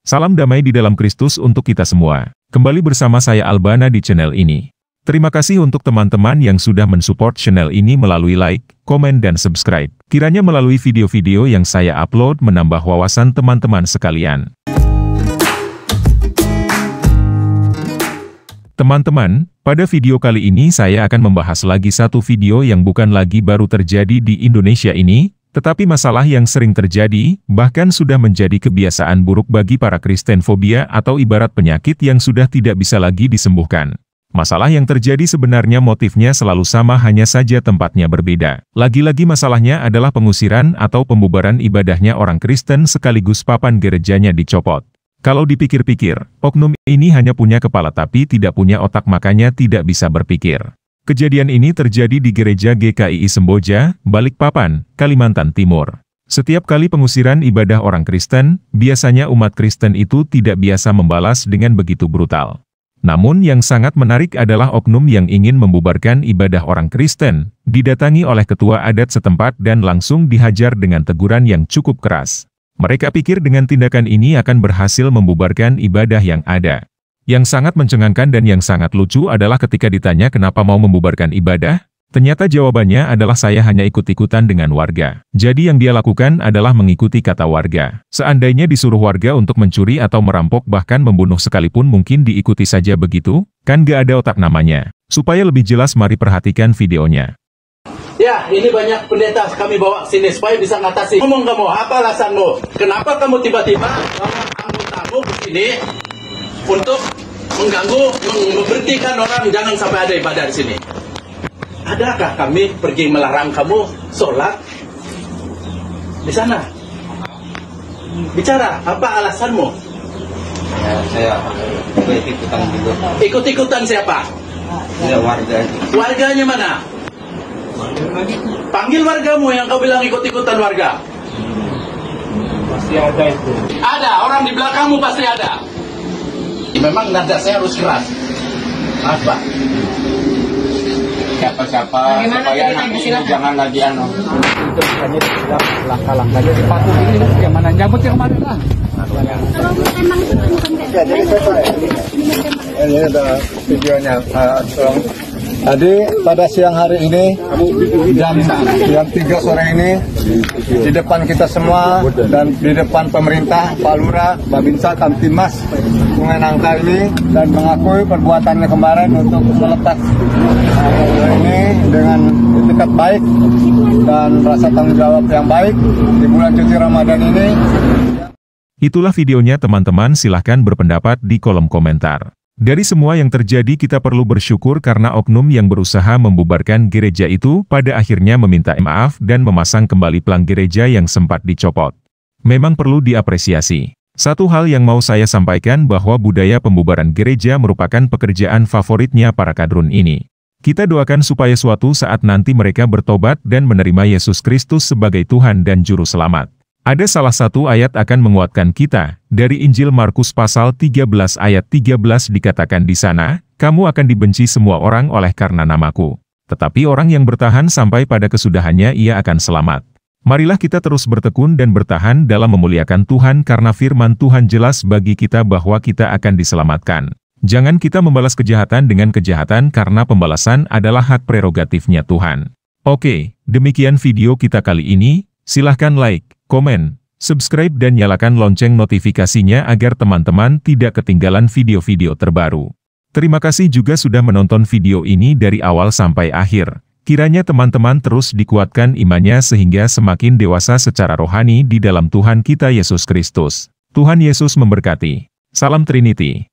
Salam damai di dalam Kristus untuk kita semua. Kembali bersama saya Albana di channel ini. Terima kasih untuk teman-teman yang sudah mensupport channel ini melalui like, komen dan subscribe. Kiranya melalui video-video yang saya upload menambah wawasan teman-teman sekalian. Teman-teman, pada video kali ini saya akan membahas lagi satu video yang bukan lagi baru terjadi di Indonesia ini, tetapi masalah yang sering terjadi, bahkan sudah menjadi kebiasaan buruk bagi para Kristen, fobia atau ibarat penyakit yang sudah tidak bisa lagi disembuhkan. Masalah yang terjadi sebenarnya motifnya selalu sama, hanya saja tempatnya berbeda. Lagi-lagi masalahnya adalah pengusiran atau pembubaran ibadahnya orang Kristen sekaligus papan gerejanya dicopot. Kalau dipikir-pikir, oknum ini hanya punya kepala tapi tidak punya otak, makanya tidak bisa berpikir. Kejadian ini terjadi di Gereja GKI Semboja, Balikpapan, Kalimantan Timur. Setiap kali pengusiran ibadah orang Kristen, biasanya umat Kristen itu tidak biasa membalas dengan begitu brutal. Namun yang sangat menarik adalah oknum yang ingin membubarkan ibadah orang Kristen, didatangi oleh ketua adat setempat dan langsung dihajar dengan teguran yang cukup keras. Mereka pikir dengan tindakan ini akan berhasil membubarkan ibadah yang ada. Yang sangat mencengangkan dan yang sangat lucu adalah ketika ditanya kenapa mau membubarkan ibadah, ternyata jawabannya adalah saya hanya ikut-ikutan dengan warga. Jadi yang dia lakukan adalah mengikuti kata warga. Seandainya disuruh warga untuk mencuri atau merampok bahkan membunuh sekalipun mungkin diikuti saja begitu, kan gak ada otak namanya. Supaya lebih jelas mari perhatikan videonya. Ya, ini banyak pendeta kami bawa sini supaya bisa ngatasi. Ngomong kamu, apa alasanmu? Kenapa kamu tiba-tiba bawa anggota-anggota ke sini untuk mengganggu, memberhentikan orang jangan sampai ada ibadah di sini? Adakah kami pergi melarang kamu sholat di sana? Bicara, apa alasanmu? Ya, saya ikut-ikutan juga. Ikut-ikutan siapa? Ya, warga. Warganya mana? Panggil wargamu yang kau bilang ikut-ikutan warga. Pasti ada itu. Ada, orang di belakangmu pasti ada. Memang nada saya harus keras. Apa? Siapa-siapa supaya nanti jangan lagi itu hanya langkah-langkahnya sepatu ini yang mana nyambut yang mana lah. Ini ada videonya. Tadi pada siang hari ini jam 3 sore ini di depan kita semua dan di depan pemerintah, Pak Lurah, Babinsa, Kamtimas Sungai Nangka ini dan mengakui perbuatannya kemarin untuk melepas ini dengan etikat baik dan rasa tanggung jawab yang baik di bulan suci Ramadan ini. Itulah videonya teman-teman, silahkan berpendapat di kolom komentar. Dari semua yang terjadi kita perlu bersyukur karena oknum yang berusaha membubarkan gereja itu pada akhirnya meminta maaf dan memasang kembali pelang gereja yang sempat dicopot. Memang perlu diapresiasi. Satu hal yang mau saya sampaikan bahwa budaya pembubaran gereja merupakan pekerjaan favoritnya para kadrun ini. Kita doakan supaya suatu saat nanti mereka bertobat dan menerima Yesus Kristus sebagai Tuhan dan Juru Selamat. Ada salah satu ayat akan menguatkan kita, dari Injil Markus pasal 13 ayat 13 dikatakan di sana, kamu akan dibenci semua orang oleh karena namaku. Tetapi orang yang bertahan sampai pada kesudahannya ia akan selamat. Marilah kita terus bertekun dan bertahan dalam memuliakan Tuhan karena firman Tuhan jelas bagi kita bahwa kita akan diselamatkan. Jangan kita membalas kejahatan dengan kejahatan karena pembalasan adalah hak prerogatifnya Tuhan. Oke, demikian video kita kali ini, silahkan like, komen, subscribe dan nyalakan lonceng notifikasinya agar teman-teman tidak ketinggalan video-video terbaru. Terima kasih juga sudah menonton video ini dari awal sampai akhir. Kiranya teman-teman terus dikuatkan imannya sehingga semakin dewasa secara rohani di dalam Tuhan kita Yesus Kristus. Tuhan Yesus memberkati. Salam Trinity.